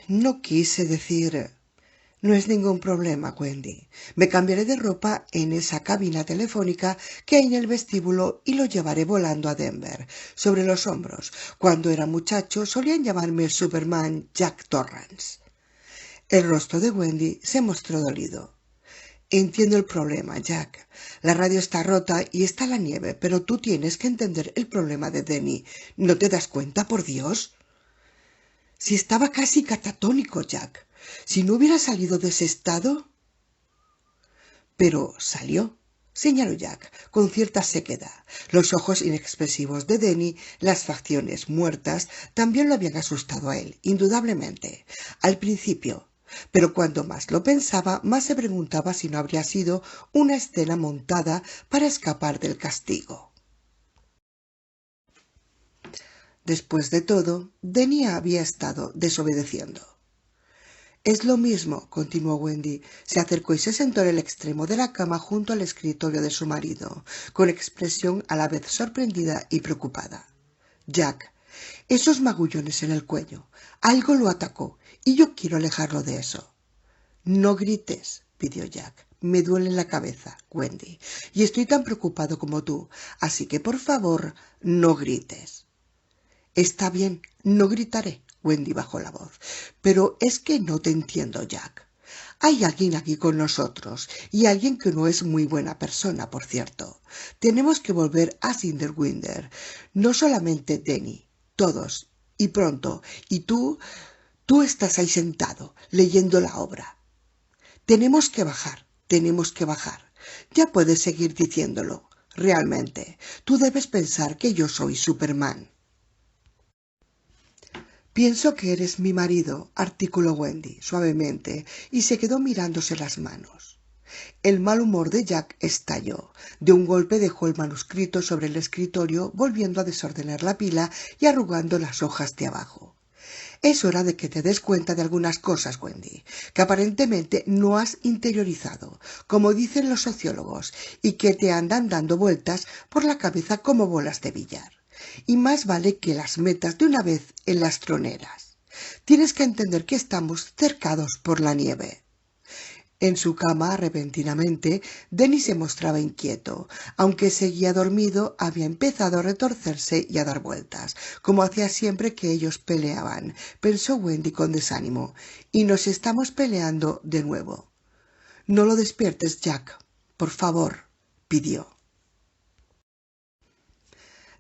No quise decir... No es ningún problema, Wendy. Me cambiaré de ropa en esa cabina telefónica que hay en el vestíbulo y lo llevaré volando a Denver, sobre los hombros. Cuando era muchacho solían llamarme Superman Jack Torrance. El rostro de Wendy se mostró dolido. Entiendo el problema, Jack. La radio está rota y está la nieve, pero tú tienes que entender el problema de Denny. ¿No te das cuenta, por Dios? Si estaba casi catatónico, Jack. Si no hubiera salido de ese estado... Pero salió, señaló Jack, con cierta sequedad. Los ojos inexpresivos de Denny, las facciones muertas, también lo habían asustado a él, indudablemente, al principio. Pero cuando más lo pensaba, más se preguntaba si no habría sido una escena montada para escapar del castigo. Después de todo, Denny había estado desobedeciendo. Es lo mismo, continuó Wendy. Se acercó y se sentó en el extremo de la cama junto al escritorio de su marido, con expresión a la vez sorprendida y preocupada. Jack, esos magullones en el cuello. Algo lo atacó y yo quiero alejarlo de eso. No grites, pidió Jack. Me duele la cabeza, Wendy, y estoy tan preocupado como tú, así que por favor, no grites. Está bien, no gritaré. Wendy bajó la voz. Pero es que no te entiendo, Jack. Hay alguien aquí con nosotros, y alguien que no es muy buena persona, por cierto. Tenemos que volver a Cinderwinder. No solamente Denny, todos, y pronto. Y tú estás ahí sentado, leyendo la obra. Tenemos que bajar, tenemos que bajar. Ya puedes seguir diciéndolo. Realmente, tú debes pensar que yo soy Superman. Pienso que eres mi marido, articuló Wendy suavemente, y se quedó mirándose las manos. El mal humor de Jack estalló. De un golpe dejó el manuscrito sobre el escritorio, volviendo a desordenar la pila y arrugando las hojas de abajo. Es hora de que te des cuenta de algunas cosas, Wendy, que aparentemente no has interiorizado, como dicen los sociólogos, y que te andan dando vueltas por la cabeza como bolas de billar. Y más vale que las metas de una vez en las troneras. Tienes que entender que estamos cercados por la nieve. En su cama, repentinamente, Denny se mostraba inquieto. Aunque seguía dormido, había empezado a retorcerse y a dar vueltas, como hacía siempre que ellos peleaban, pensó Wendy con desánimo. Y nos estamos peleando de nuevo. No lo despiertes, Jack. Por favor, pidió.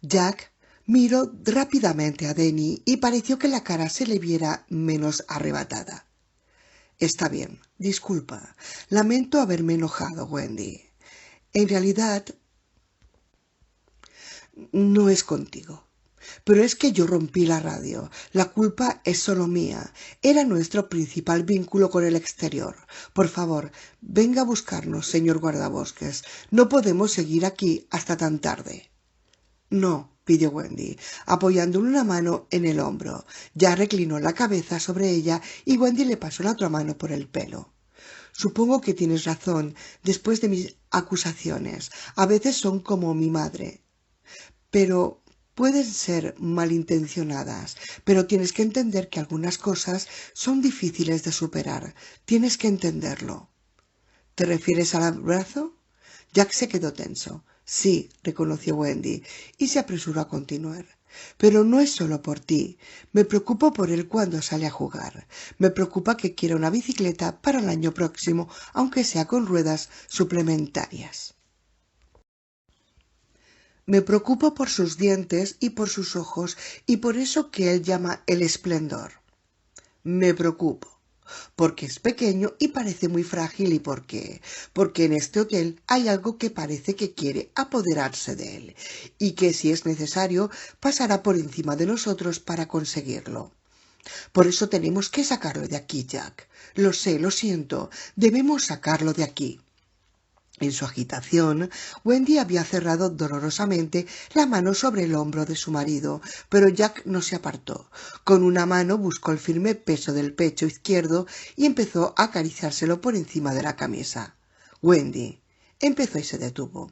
Jack miró rápidamente a Denny y pareció que la cara se le viera menos arrebatada. Está bien, disculpa. Lamento haberme enojado, Wendy. En realidad, no es contigo. Pero es que yo rompí la radio. La culpa es solo mía. Era nuestro principal vínculo con el exterior. Por favor, venga a buscarnos, señor guardabosques. No podemos seguir aquí hasta tan tarde. No, pidió Wendy, apoyándole una mano en el hombro. Ya reclinó la cabeza sobre ella y Wendy le pasó la otra mano por el pelo. Supongo que tienes razón, después de mis acusaciones. A veces son como mi madre. Pero pueden ser malintencionadas. Pero tienes que entender que algunas cosas son difíciles de superar. Tienes que entenderlo. ¿Te refieres al abrazo? Jack se quedó tenso. Sí, reconoció Wendy, y se apresuró a continuar. Pero no es solo por ti. Me preocupo por él cuando sale a jugar. Me preocupa que quiera una bicicleta para el año próximo, aunque sea con ruedas suplementarias. Me preocupo por sus dientes y por sus ojos y por eso que él llama el esplendor. Me preocupo porque es pequeño y parece muy frágil y porque en este hotel hay algo que parece que quiere apoderarse de él y que si es necesario pasará por encima de nosotros para conseguirlo. Por eso tenemos que sacarlo de aquí, Jack. Lo sé, lo siento. Debemos sacarlo de aquí. En su agitación, Wendy había cerrado dolorosamente la mano sobre el hombro de su marido, pero Jack no se apartó. Con una mano buscó el firme peso del pecho izquierdo y empezó a acariciárselo por encima de la camisa. Wendy empezó y se detuvo.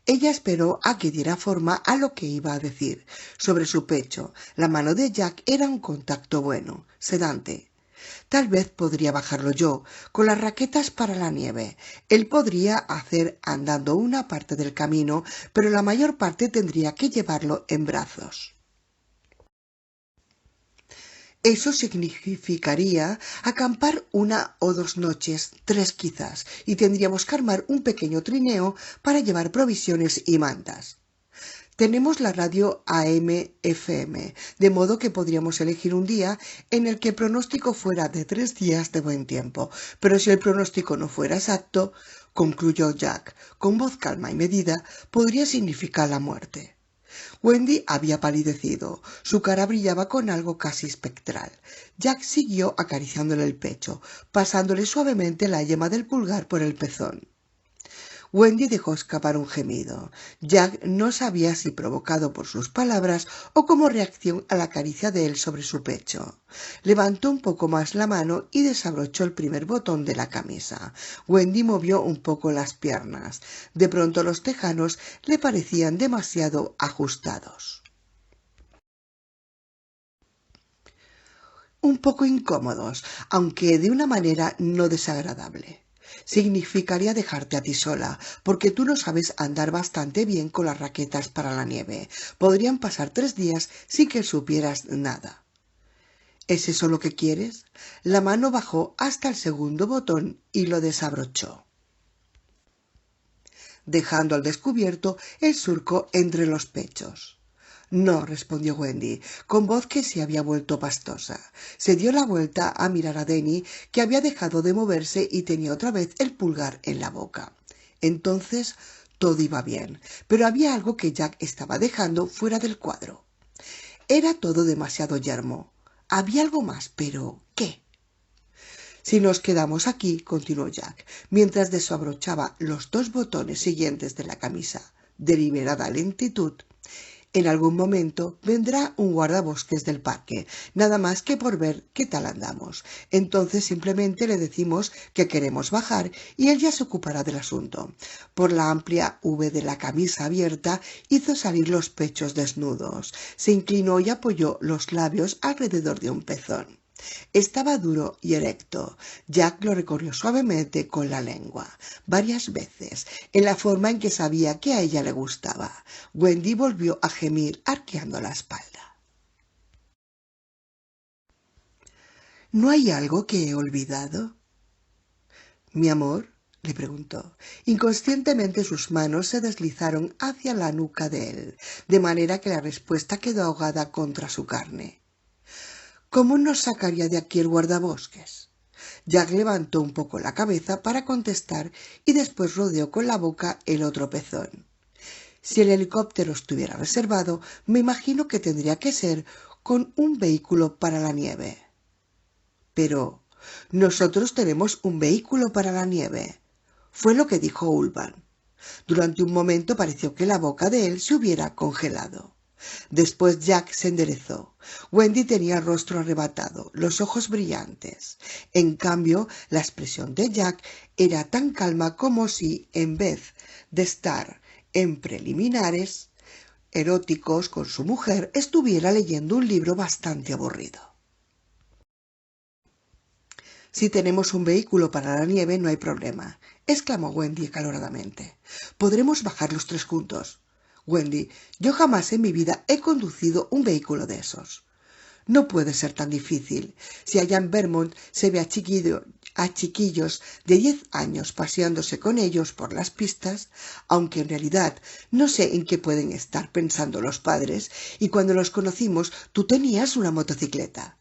Ella esperó a que diera forma a lo que iba a decir. Sobre su pecho, la mano de Jack era un contacto bueno, sedante. Tal vez podría bajarlo yo, con las raquetas para la nieve. Él podría hacer andando una parte del camino, pero la mayor parte tendría que llevarlo en brazos. Eso significaría acampar 1 o 2 noches, 3 quizás, y tendríamos que armar un pequeño trineo para llevar provisiones y mantas. Tenemos la radio AM/FM, de modo que podríamos elegir un día en el que el pronóstico fuera de 3 días de buen tiempo. Pero si el pronóstico no fuera exacto, concluyó Jack, con voz calma y medida, podría significar la muerte. Wendy había palidecido, su cara brillaba con algo casi espectral. Jack siguió acariciándole el pecho, pasándole suavemente la yema del pulgar por el pezón. Wendy dejó escapar un gemido. Jack no sabía si provocado por sus palabras o como reacción a la caricia de él sobre su pecho. Levantó un poco más la mano y desabrochó el primer botón de la camisa. Wendy movió un poco las piernas. De pronto los tejanos le parecían demasiado ajustados. Un poco incómodos, aunque de una manera no desagradable. Significaría dejarte a ti sola, porque tú no sabes andar bastante bien con las raquetas para la nieve. Podrían pasar 3 días sin que supieras nada. ¿Es eso lo que quieres? La mano bajó hasta el segundo botón y lo desabrochó, dejando al descubierto el surco entre los pechos. No, respondió Wendy, con voz que se había vuelto pastosa. Se dio la vuelta a mirar a Denny, que había dejado de moverse y tenía otra vez el pulgar en la boca. Entonces todo iba bien, pero había algo que Jack estaba dejando fuera del cuadro. Era todo demasiado yermo. Había algo más, pero ¿qué? Si nos quedamos aquí, continuó Jack, mientras desabrochaba los 2 botones siguientes de la camisa, deliberada lentitud, en algún momento vendrá un guardabosques del parque, nada más que por ver qué tal andamos. Entonces simplemente le decimos que queremos bajar y él ya se ocupará del asunto. Por la amplia V de la camisa abierta hizo salir los pechos desnudos. Se inclinó y apoyó los labios alrededor de un pezón. Estaba duro y erecto. Jack lo recorrió suavemente con la lengua, varias veces, en la forma en que sabía que a ella le gustaba. Wendy volvió a gemir arqueando la espalda. ¿No hay algo que he olvidado? Mi amor, le preguntó. Inconscientemente sus manos se deslizaron hacia la nuca de él, de manera que la respuesta quedó ahogada contra su carne. ¿Cómo nos sacaría de aquí el guardabosques? Jack levantó un poco la cabeza para contestar y después rodeó con la boca el otro pezón. Si el helicóptero estuviera reservado, me imagino que tendría que ser con un vehículo para la nieve. Pero nosotros tenemos un vehículo para la nieve, fue lo que dijo Ulvan. Durante un momento pareció que la boca de él se hubiera congelado. Después Jack se enderezó. Wendy tenía el rostro arrebatado, los ojos brillantes. En cambio, la expresión de Jack era tan calma como si, en vez de estar en preliminares eróticos con su mujer, estuviera leyendo un libro bastante aburrido. Si tenemos un vehículo para la nieve, no hay problema, exclamó Wendy acaloradamente. Podremos bajar los 3 juntos. Wendy, yo jamás en mi vida he conducido un vehículo de esos. No puede ser tan difícil. Si allá en Vermont se ve a chiquillos de 10 años paseándose con ellos por las pistas, aunque en realidad no sé en qué pueden estar pensando los padres, y cuando los conocimos tú tenías una motocicleta.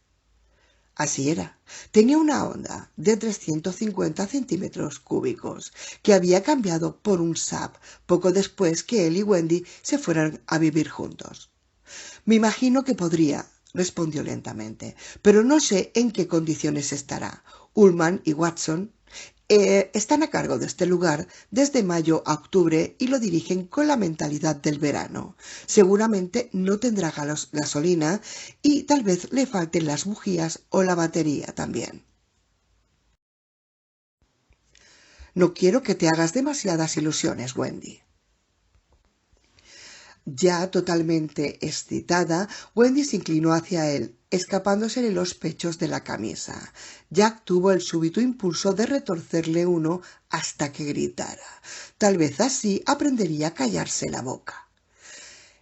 Así era. Tenía una Honda de 350 centímetros cúbicos que había cambiado por un Saab poco después que él y Wendy se fueran a vivir juntos. Me imagino que podría, respondió lentamente, pero no sé en qué condiciones estará. Ullman y Watson están a cargo de este lugar desde mayo a octubre y lo dirigen con la mentalidad del verano. Seguramente no tendrá gasolina y tal vez le falten las bujías o la batería también. No quiero que te hagas demasiadas ilusiones, Wendy. Ya totalmente excitada, Wendy se inclinó hacia él, escapándosele los pechos de la camisa. Jack tuvo el súbito impulso de retorcerle uno hasta que gritara. Tal vez así aprendería a callarse la boca.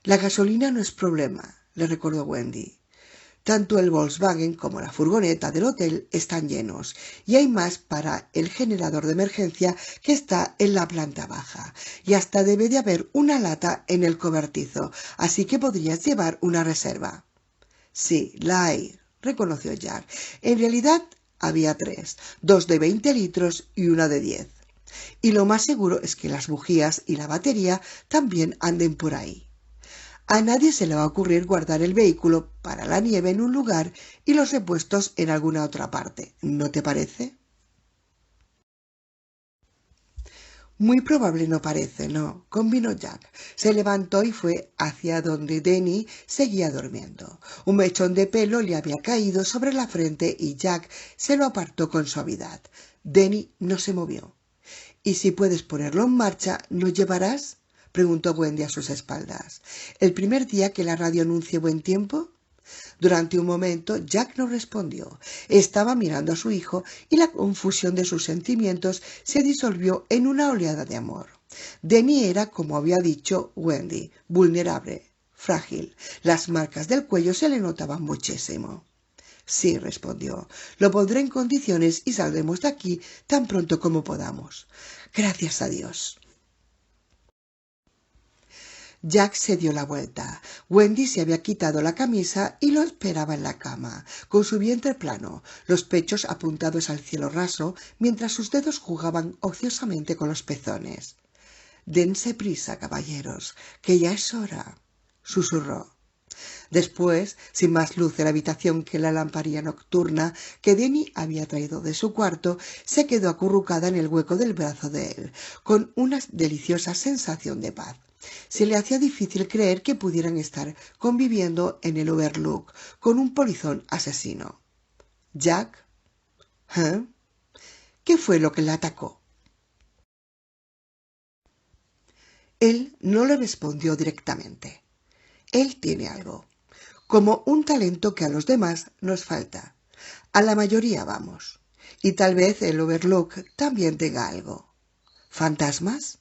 La gasolina no es problema, le recordó Wendy. Tanto el Volkswagen como la furgoneta del hotel están llenos y hay más para el generador de emergencia que está en la planta baja. Y hasta debe de haber una lata en el cobertizo, así que podrías llevar una reserva. Sí, la hay, reconoció Jack. En realidad había tres, dos de 20 litros y una de 10. Y lo más seguro es que las bujías y la batería también anden por ahí. A nadie se le va a ocurrir guardar el vehículo para la nieve en un lugar y los repuestos en alguna otra parte, ¿no te parece? Muy probable no parece, no, convino Jack. Se levantó y fue hacia donde Denny seguía durmiendo. Un mechón de pelo le había caído sobre la frente y Jack se lo apartó con suavidad. Denny no se movió. ¿Y si puedes ponerlo en marcha, no llevarás? Preguntó Wendy a sus espaldas. ¿El primer día que la radio anuncie buen tiempo? Durante un momento Jack no respondió. Estaba mirando a su hijo y la confusión de sus sentimientos se disolvió en una oleada de amor. Denny era, como había dicho Wendy, vulnerable, frágil. Las marcas del cuello se le notaban muchísimo. Sí, respondió. Lo pondré en condiciones y saldremos de aquí tan pronto como podamos. Gracias a Dios. Jack se dio la vuelta. Wendy se había quitado la camisa y lo esperaba en la cama, con su vientre plano, los pechos apuntados al cielo raso, mientras sus dedos jugaban ociosamente con los pezones. «Dense prisa, caballeros, que ya es hora», susurró. Después, sin más luz en la habitación que la lamparilla nocturna que Denny había traído de su cuarto, se quedó acurrucada en el hueco del brazo de él, con una deliciosa sensación de paz. Se le hacía difícil creer que pudieran estar conviviendo en el Overlook con un polizón asesino. «Jack, ¿eh? ¿Qué fue lo que le atacó?» Él no le respondió directamente. Él tiene algo, como un talento que a los demás nos falta. A la mayoría, vamos. Y tal vez el Overlook también tenga algo. ¿Fantasmas?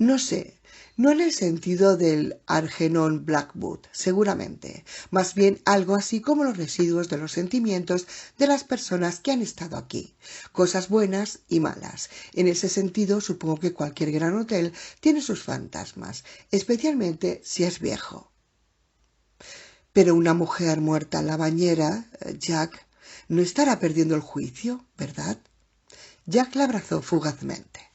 No sé, no en el sentido del Argenón Blackwood, seguramente, más bien algo así como los residuos de los sentimientos de las personas que han estado aquí, cosas buenas y malas. En ese sentido, supongo que cualquier gran hotel tiene sus fantasmas, especialmente si es viejo. Pero una mujer muerta en la bañera, Jack, no estará perdiendo el juicio, ¿verdad? Jack la abrazó fugazmente.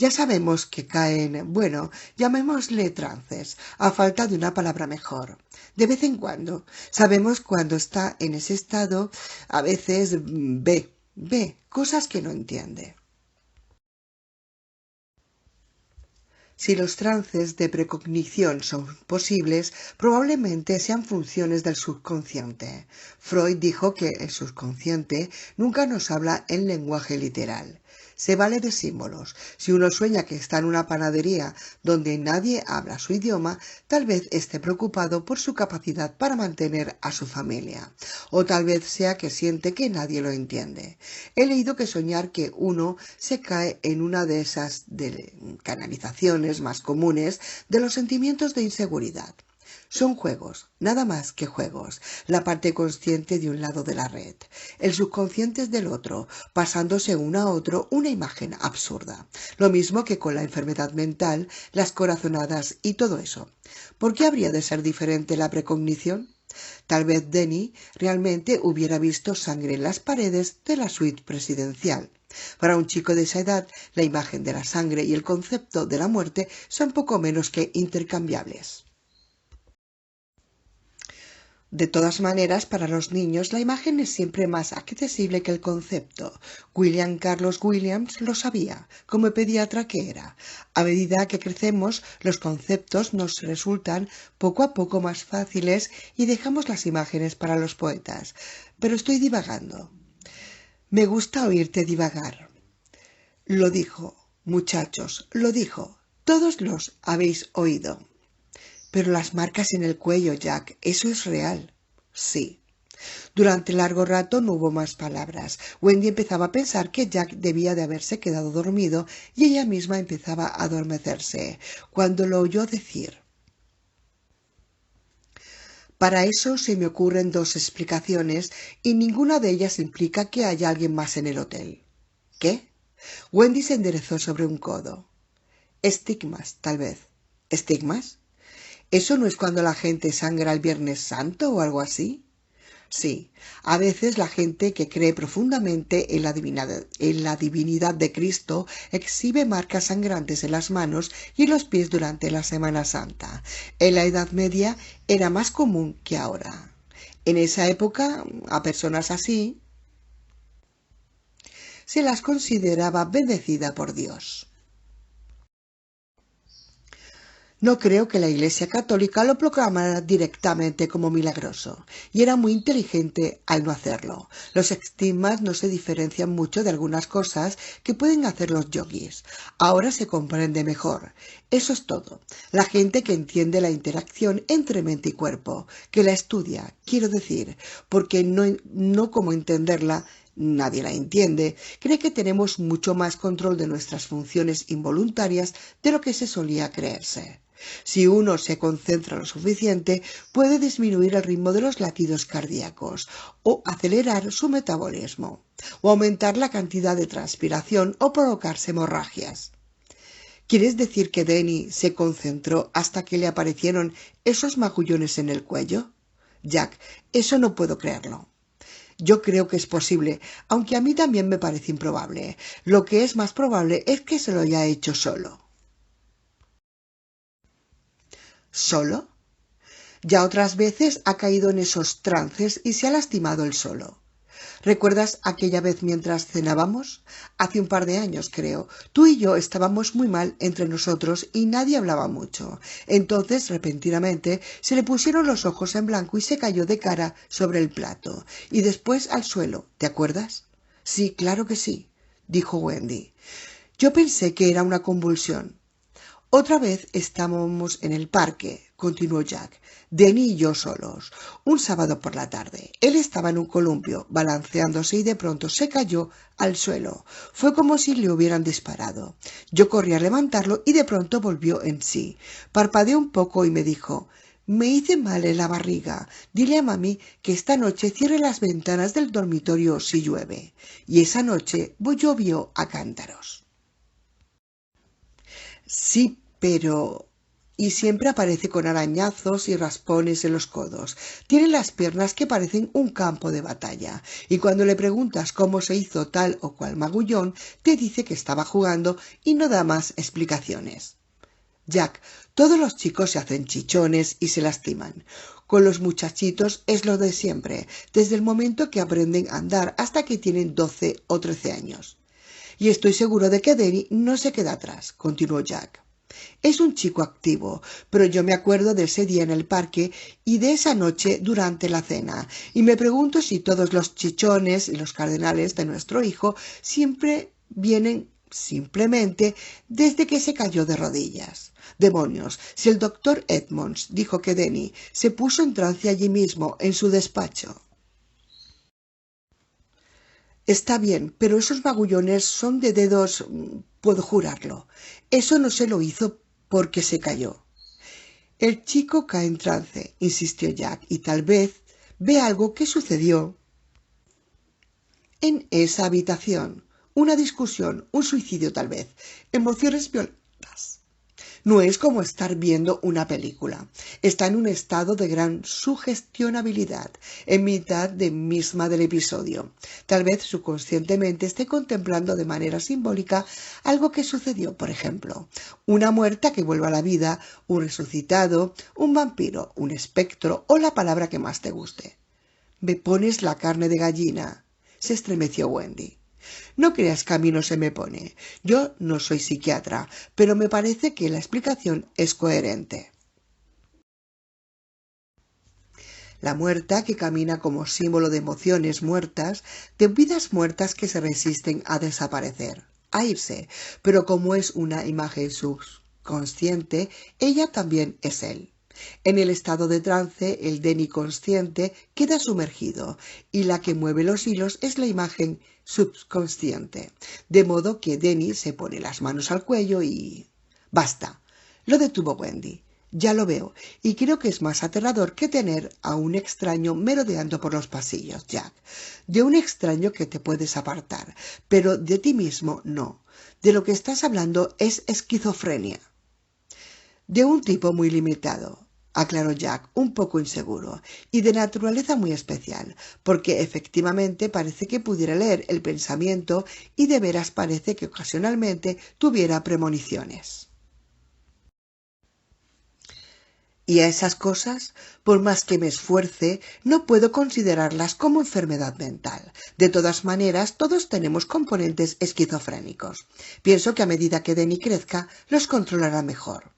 Ya sabemos que caen, bueno, llamémosle trances, a falta de una palabra mejor. De vez en cuando. Sabemos cuando está en ese estado, a veces ve cosas que no entiende. Si los trances de precognición son posibles, probablemente sean funciones del subconsciente. Freud dijo que el subconsciente nunca nos habla en lenguaje literal. Se vale de símbolos. Si uno sueña que está en una panadería donde nadie habla su idioma, tal vez esté preocupado por su capacidad para mantener a su familia. O tal vez sea que siente que nadie lo entiende. He leído que soñar que uno se cae en una de esas canalizaciones más comunes de los sentimientos de inseguridad. Son juegos, nada más que juegos, la parte consciente de un lado de la red, el subconsciente es del otro, pasándose uno a otro una imagen absurda. Lo mismo que con la enfermedad mental, las corazonadas y todo eso. ¿Por qué habría de ser diferente la precognición? Tal vez Denny realmente hubiera visto sangre en las paredes de la suite presidencial. Para un chico de esa edad, la imagen de la sangre y el concepto de la muerte son poco menos que intercambiables. De todas maneras, para los niños la imagen es siempre más accesible que el concepto. William Carlos Williams lo sabía, como pediatra que era. A medida que crecemos, los conceptos nos resultan poco a poco más fáciles y dejamos las imágenes para los poetas. Pero estoy divagando. Me gusta oírte divagar. Lo dijo. Muchachos, lo dijo, todos los habéis oído. Pero las marcas en el cuello, Jack, ¿eso es real? Sí. Durante largo rato no hubo más palabras. Wendy empezaba a pensar que Jack debía de haberse quedado dormido y ella misma empezaba a adormecerse, cuando lo oyó decir: para eso se me ocurren dos explicaciones y ninguna de ellas implica que haya alguien más en el hotel. ¿Qué? Wendy se enderezó sobre un codo. Estigmas, tal vez. ¿Estigmas? ¿Eso no es cuando la gente sangra el Viernes Santo o algo así? Sí, a veces la gente que cree profundamente en la divinidad de Cristo exhibe marcas sangrantes en las manos y en los pies durante la Semana Santa. En la Edad Media era más común que ahora. En esa época, a personas así se las consideraba bendecida por Dios. No creo que la Iglesia Católica lo proclamara directamente como milagroso, y era muy inteligente al no hacerlo. Los estigmas no se diferencian mucho de algunas cosas que pueden hacer los yogis. Ahora se comprende mejor. Eso es todo. La gente que entiende la interacción entre mente y cuerpo, que la estudia, quiero decir, porque no como entenderla. Nadie la entiende, cree que tenemos mucho más control de nuestras funciones involuntarias de lo que se solía creerse. Si uno se concentra lo suficiente, puede disminuir el ritmo de los latidos cardíacos, o acelerar su metabolismo, o aumentar la cantidad de transpiración o provocarse hemorragias. ¿Quieres decir que Denny se concentró hasta que le aparecieron esos magullones en el cuello? Jack, eso no puedo creerlo. Yo creo que es posible, aunque a mí también me parece improbable. Lo que es más probable es que se lo haya hecho solo. ¿Solo? Ya otras veces ha caído en esos trances y se ha lastimado él solo. ¿Recuerdas aquella vez mientras cenábamos? Hace un par de años, creo. Tú y yo estábamos muy mal entre nosotros y nadie hablaba mucho. Entonces, repentinamente, se le pusieron los ojos en blanco y se cayó de cara sobre el plato, y después al suelo. ¿Te acuerdas? Sí, claro que sí, dijo Wendy. Yo pensé que era una convulsión. Otra vez estábamos en el parque, continuó Jack, Denny y yo solos, un sábado por la tarde. Él estaba en un columpio, balanceándose y de pronto se cayó al suelo. Fue como si le hubieran disparado. Yo corrí a levantarlo y de pronto volvió en sí. Parpadeó un poco y me dijo: me hice mal en la barriga. Dile a mami que esta noche cierre las ventanas del dormitorio si llueve. Y esa noche llovió a cántaros. Sí, pero... y siempre aparece con arañazos y raspones en los codos. Tiene las piernas que parecen un campo de batalla. Y cuando le preguntas cómo se hizo tal o cual magullón, te dice que estaba jugando y no da más explicaciones. Jack, todos los chicos se hacen chichones y se lastiman. Con los muchachitos es lo de siempre, desde el momento que aprenden a andar hasta que tienen 12 o 13 años. Y estoy seguro de que Denny no se queda atrás, continuó Jack. Es un chico activo, pero yo me acuerdo de ese día en el parque y de esa noche durante la cena, y me pregunto si todos los chichones y los cardenales de nuestro hijo siempre vienen simplemente desde que se cayó de rodillas. Demonios, si el doctor Edmonds dijo que Denny se puso en trance allí mismo, en su despacho. Está bien, pero esos magullones son de dedos, puedo jurarlo. Eso no se lo hizo porque se cayó. El chico cae en trance, insistió Jack, y tal vez ve algo que sucedió en esa habitación. Una discusión, un suicidio tal vez, emociones violentas. No es como estar viendo una película. Está en un estado de gran sugestionabilidad, en mitad misma del episodio. Tal vez subconscientemente esté contemplando de manera simbólica algo que sucedió, por ejemplo, una muerta que vuelve a la vida, un resucitado, un vampiro, un espectro o la palabra que más te guste. Me pones la carne de gallina, se estremeció Wendy. No creas que a mí no se me pone. Yo no soy psiquiatra, pero me parece que la explicación es coherente. La muerta que camina como símbolo de emociones muertas, de vidas muertas que se resisten a desaparecer. a irse, pero como es una imagen subconsciente, ella también es él. En el estado de trance, el Denny consciente queda sumergido y la que mueve los hilos es la imagen subconsciente. De modo que Denny se pone las manos al cuello y... ¡Basta! Lo detuvo Wendy. Ya lo veo, y creo que es más aterrador que tener a un extraño merodeando por los pasillos, Jack. De un extraño que te puedes apartar, pero de ti mismo no. De lo que estás hablando es esquizofrenia. De un tipo muy limitado, aclaró Jack, un poco inseguro, y de naturaleza muy especial, porque efectivamente parece que pudiera leer el pensamiento y de veras parece que ocasionalmente tuviera premoniciones. Y a esas cosas, por más que me esfuerce, no puedo considerarlas como enfermedad mental. De todas maneras, todos tenemos componentes esquizofrénicos. Pienso que a medida que Denny crezca, los controlará mejor.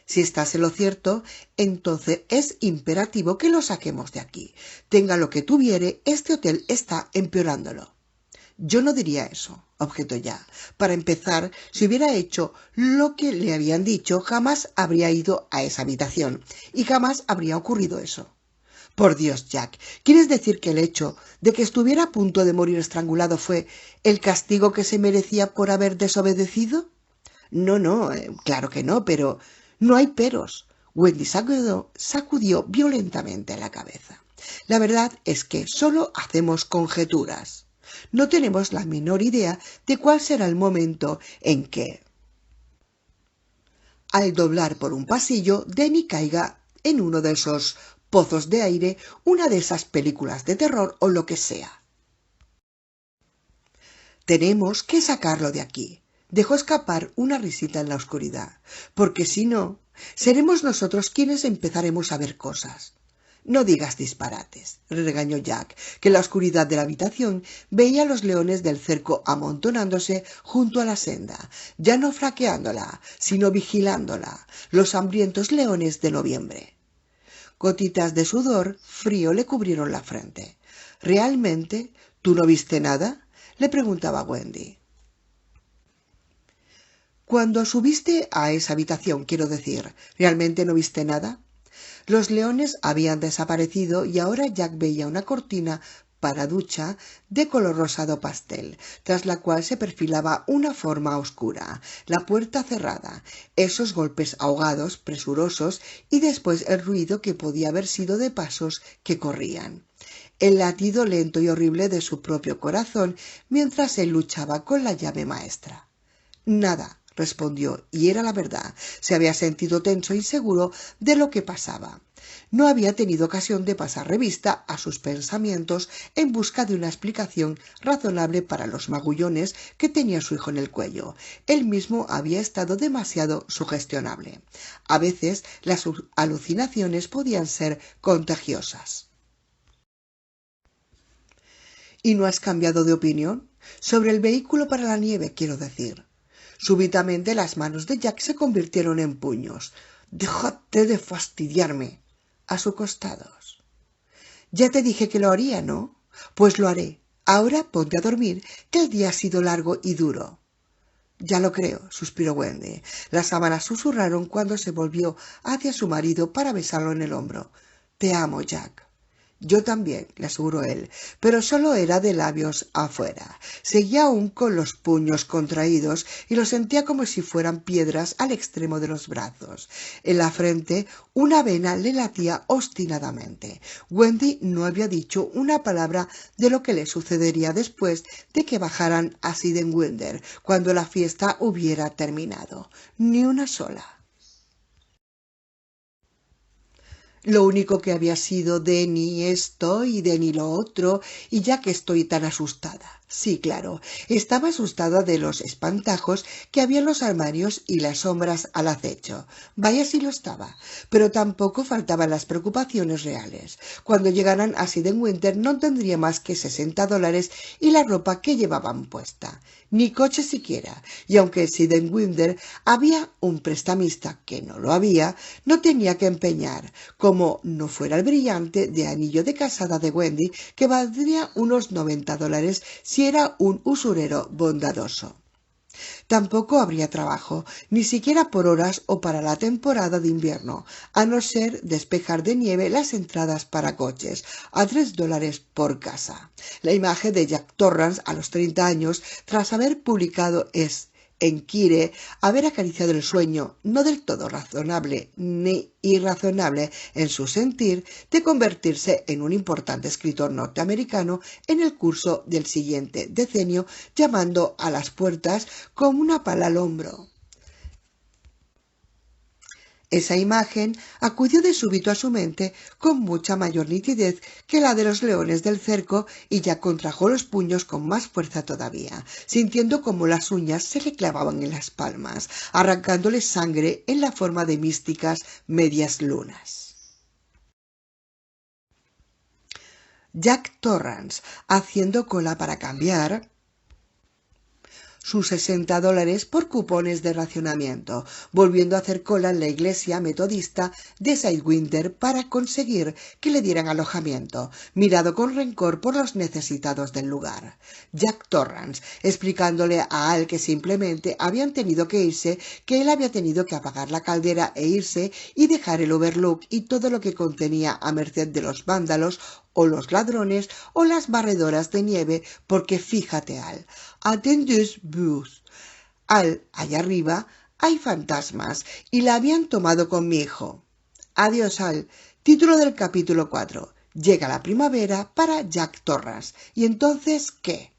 Si estás en lo cierto, entonces es imperativo que lo saquemos de aquí. Tenga lo que tuviere, este hotel está empeorándolo. Yo no diría eso, objetó ya. Para empezar, si hubiera hecho lo que le habían dicho, jamás habría ido a esa habitación y jamás habría ocurrido eso. Por Dios, Jack, ¿quieres decir que el hecho de que estuviera a punto de morir estrangulado fue el castigo que se merecía por haber desobedecido? No, claro que no, pero no hay peros. Wendy sacudió violentamente la cabeza. La verdad es que solo hacemos conjeturas. No tenemos la menor idea de cuál será el momento en que, al doblar por un pasillo, Denny caiga en uno de esos pozos de aire, una de esas películas de terror o lo que sea. Tenemos que sacarlo de aquí. Dejó escapar una risita en la oscuridad, porque si no, seremos nosotros quienes empezaremos a ver cosas. No digas disparates, regañó Jack, que en la oscuridad de la habitación veía a los leones del cerco amontonándose junto a la senda, ya no fraqueándola, sino vigilándola, los hambrientos leones de noviembre. Gotitas de sudor frío le cubrieron la frente. ¿Realmente tú no viste nada?, le preguntaba Wendy. Cuando subiste a esa habitación, quiero decir, ¿realmente no viste nada? Los leones habían desaparecido y ahora Jack veía una cortina para ducha de color rosado pastel, tras la cual se perfilaba una forma oscura, la puerta cerrada, esos golpes ahogados, presurosos, y después el ruido que podía haber sido de pasos que corrían. El latido lento y horrible de su propio corazón mientras él luchaba con la llave maestra. Nada, respondió, y era la verdad. Se había sentido tenso e inseguro de lo que pasaba. No había tenido ocasión de pasar revista a sus pensamientos en busca de una explicación razonable para los magullones que tenía su hijo en el cuello. Él mismo había estado demasiado sugestionable. A veces las alucinaciones podían ser contagiosas. ¿Y no has cambiado de opinión? Sobre el vehículo para la nieve, quiero decir. Súbitamente las manos de Jack se convirtieron en puños. «Déjate de fastidiarme», a sus costados. «Ya te dije que lo haría, ¿no? Pues lo haré. Ahora ponte a dormir, que el día ha sido largo y duro». «Ya lo creo», suspiró Wendy. Las sábanas susurraron cuando se volvió hacia su marido para besarlo en el hombro. «Te amo, Jack». «Yo también», le aseguró él, pero solo era de labios afuera. Seguía aún con los puños contraídos y los sentía como si fueran piedras al extremo de los brazos. En la frente una vena le latía obstinadamente. Wendy no había dicho una palabra de lo que le sucedería después de que bajaran a Sidenwinder, cuando la fiesta hubiera terminado. Ni una sola. Lo único que había sido Denny esto y Denny lo otro, y ya que estoy tan asustada. Sí, claro, estaba asustada de los espantajos que había en los armarios y las sombras al acecho. Vaya si lo estaba, pero tampoco faltaban las preocupaciones reales. Cuando llegaran a Sidenwinder no tendría más que $60 y la ropa que llevaban puesta. Ni coche siquiera, y aunque en Sidenwinder había un prestamista que no lo había, no tenía que empeñar, como no fuera el brillante de anillo de casada de Wendy, que valdría unos $90 si era un usurero bondadoso. Tampoco habría trabajo, ni siquiera por horas o para la temporada de invierno, a no ser despejar de nieve las entradas para coches, a $3 por casa. La imagen de Jack Torrance a los 30 años, tras haber publicado en Quire, haber acariciado el sueño, no del todo razonable ni irrazonable en su sentir, de convertirse en un importante escritor norteamericano en el curso del siguiente decenio, llamando a las puertas como una pala al hombro. Esa imagen acudió de súbito a su mente con mucha mayor nitidez que la de los leones del cerco y ya contrajo los puños con más fuerza todavía, sintiendo como las uñas se le clavaban en las palmas, arrancándole sangre en la forma de místicas medias lunas. Jack Torrance, haciendo cola para cambiar sus $60 por cupones de racionamiento, volviendo a hacer cola en la iglesia metodista de Sidewinder para conseguir que le dieran alojamiento, mirado con rencor por los necesitados del lugar. Jack Torrance, explicándole a Al que simplemente habían tenido que irse, que él había tenido que apagar la caldera e irse y dejar el Overlook y todo lo que contenía a merced de los vándalos o los ladrones o las barredoras de nieve, porque fíjate, Al, attendez-vous, allá arriba hay fantasmas y la habían tomado con mi hijo. Adiós, Al. Título del capítulo 4. Llega la primavera para Jack Torrance. ¿Y entonces qué?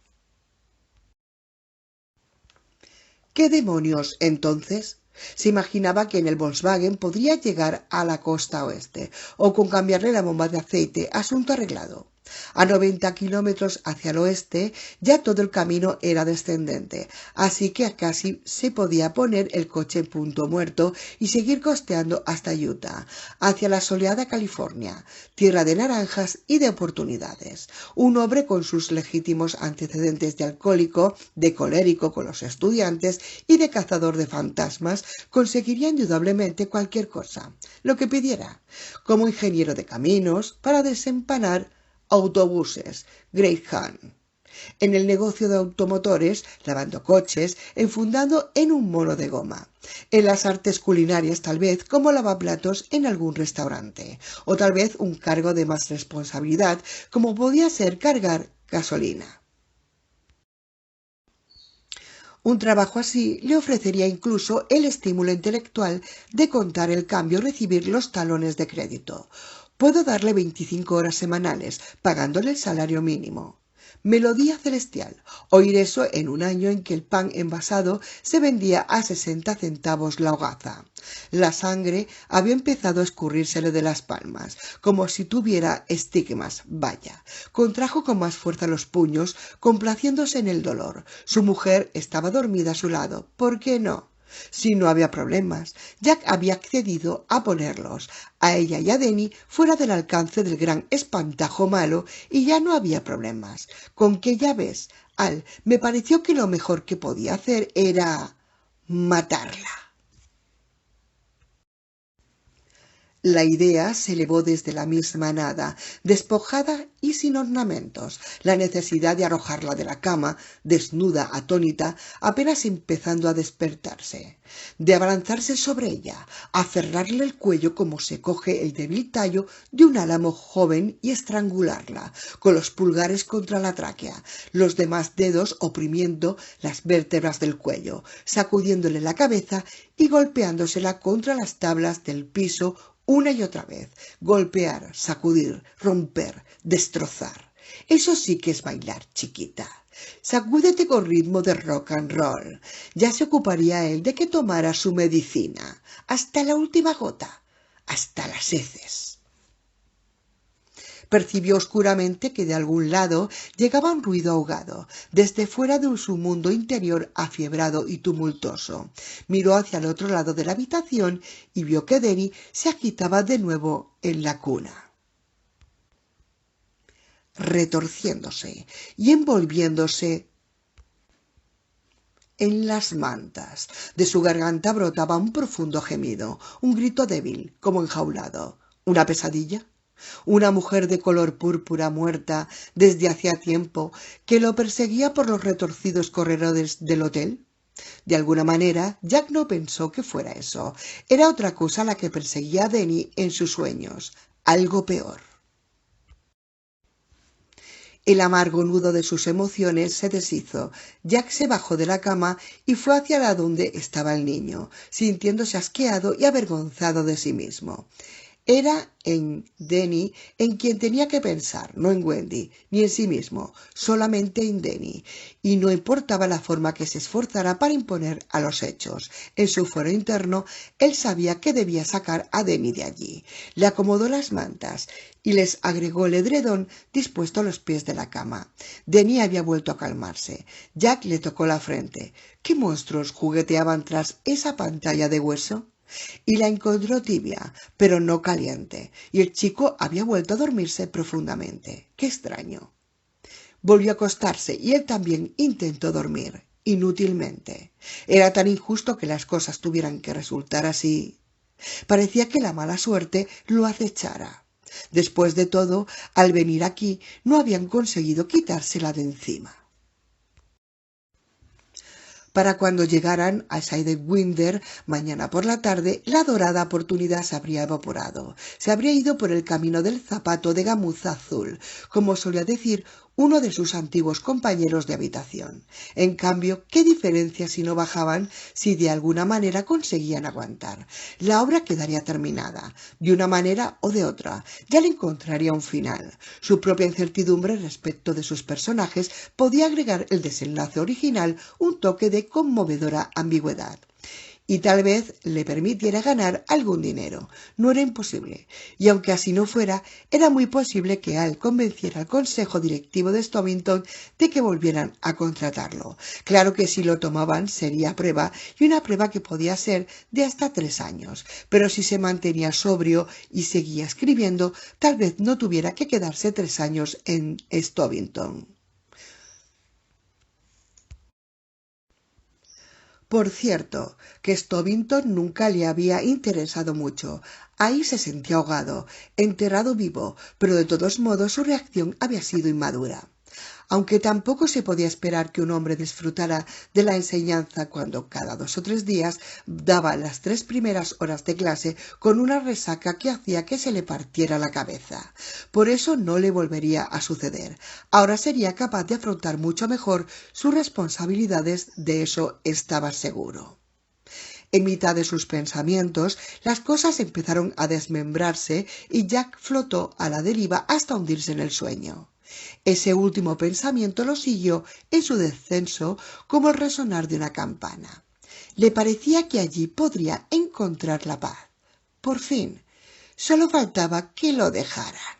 ¿Qué demonios entonces? Se imaginaba que en el Volkswagen podría llegar a la costa oeste, o con cambiarle la bomba de aceite, asunto arreglado. A 90 kilómetros hacia el oeste ya todo el camino era descendente, así que casi se podía poner el coche en punto muerto y seguir costeando hasta Utah, hacia la soleada California, tierra de naranjas y de oportunidades. Un hombre con sus legítimos antecedentes de alcohólico, de colérico con los estudiantes y de cazador de fantasmas conseguiría indudablemente cualquier cosa, lo que pidiera, como ingeniero de caminos para desempanar autobuses, Greyhound, en el negocio de automotores, lavando coches, enfundando en un mono de goma, en las artes culinarias tal vez como lavaplatos en algún restaurante, o tal vez un cargo de más responsabilidad como podía ser cargar gasolina. Un trabajo así le ofrecería incluso el estímulo intelectual de contar el cambio y recibir los talones de crédito. Puedo darle 25 horas semanales, pagándole el salario mínimo. Melodía celestial. Oír eso en un año en que el pan envasado se vendía a 60 centavos la hogaza. La sangre había empezado a escurrírsele de las palmas, como si tuviera estigmas. Vaya. Contrajo con más fuerza los puños, complaciéndose en el dolor. Su mujer estaba dormida a su lado. ¿Por qué no? Si no había problemas, Jack había accedido a ponerlos, a ella y a Denny, fuera del alcance del gran espantajo malo, y ya no había problemas. Con que ya ves, Al, me pareció que lo mejor que podía hacer era matarla. La idea se elevó desde la misma nada, despojada y sin ornamentos, la necesidad de arrojarla de la cama, desnuda, atónita, apenas empezando a despertarse, de abalanzarse sobre ella, aferrarle el cuello como se coge el débil tallo de un álamo joven y estrangularla, con los pulgares contra la tráquea, los demás dedos oprimiendo las vértebras del cuello, sacudiéndole la cabeza y golpeándosela contra las tablas del piso una y otra vez, golpear, sacudir, romper, destrozar. Eso sí que es bailar, chiquita. Sacúdete con ritmo de rock and roll. Ya se ocuparía él de que tomara su medicina, hasta la última gota, hasta las heces. Percibió oscuramente que de algún lado llegaba un ruido ahogado, desde fuera de su mundo interior afiebrado y tumultuoso. Miró hacia el otro lado de la habitación y vio que Denny se agitaba de nuevo en la cuna, retorciéndose y envolviéndose en las mantas. De su garganta brotaba un profundo gemido, un grito débil, como enjaulado. ¿Una pesadilla? Una mujer de color púrpura muerta desde hacía tiempo que lo perseguía por los retorcidos corredores del hotel. De alguna manera, Jack no pensó que fuera eso. Era otra cosa la que perseguía a Denny en sus sueños, algo peor. El amargo nudo de sus emociones se deshizo. Jack se bajó de la cama y fue hacia la donde estaba el niño, sintiéndose asqueado y avergonzado de sí mismo. Era en Denny en quien tenía que pensar, no en Wendy, ni en sí mismo, solamente en Denny, y no importaba la forma que se esforzara para imponer a los hechos. En su foro interno, él sabía que debía sacar a Denny de allí. Le acomodó las mantas y les agregó el edredón dispuesto a los pies de la cama. Denny había vuelto a calmarse. Jack le tocó la frente. ¿Qué monstruos jugueteaban tras esa pantalla de hueso? Y la encontró tibia, pero no caliente, y el chico había vuelto a dormirse profundamente. ¡Qué extraño! Volvió a acostarse y él también intentó dormir, inútilmente. Era tan injusto que las cosas tuvieran que resultar así. Parecía que la mala suerte lo acechara. Después de todo, al venir aquí, no habían conseguido quitársela de encima. Para cuando llegaran a Sidewinder mañana por la tarde, la dorada oportunidad se habría evaporado. Se habría ido por el camino del zapato de gamuza azul, como solía decir uno de sus antiguos compañeros de habitación. En cambio, ¿qué diferencia si no bajaban, si de alguna manera conseguían aguantar? La obra quedaría terminada, de una manera o de otra. Ya le encontraría un final. Su propia incertidumbre respecto de sus personajes podía agregar el desenlace original un toque de conmovedora ambigüedad. Y tal vez le permitiera ganar algún dinero. No era imposible. Y aunque así no fuera, era muy posible que Al convenciera al consejo directivo de Stovington de que volvieran a contratarlo. Claro que si lo tomaban sería prueba, y una prueba que podía ser de hasta 3 años. Pero si se mantenía sobrio y seguía escribiendo, tal vez no tuviera que quedarse 3 años en Stovington. Por cierto, que Stovington nunca le había interesado mucho. Ahí se sentía ahogado, enterrado vivo, pero de todos modos su reacción había sido inmadura. Aunque tampoco se podía esperar que un hombre disfrutara de la enseñanza cuando cada 2 o 3 días daba las 3 primeras horas de clase con una resaca que hacía que se le partiera la cabeza. Por eso no le volvería a suceder. Ahora sería capaz de afrontar mucho mejor sus responsabilidades, de eso estaba seguro. En mitad de sus pensamientos, las cosas empezaron a desmembrarse y Jack flotó a la deriva hasta hundirse en el sueño. Ese último pensamiento lo siguió en su descenso como el resonar de una campana. Le parecía que allí podría encontrar la paz. Por fin, solo faltaba que lo dejaran.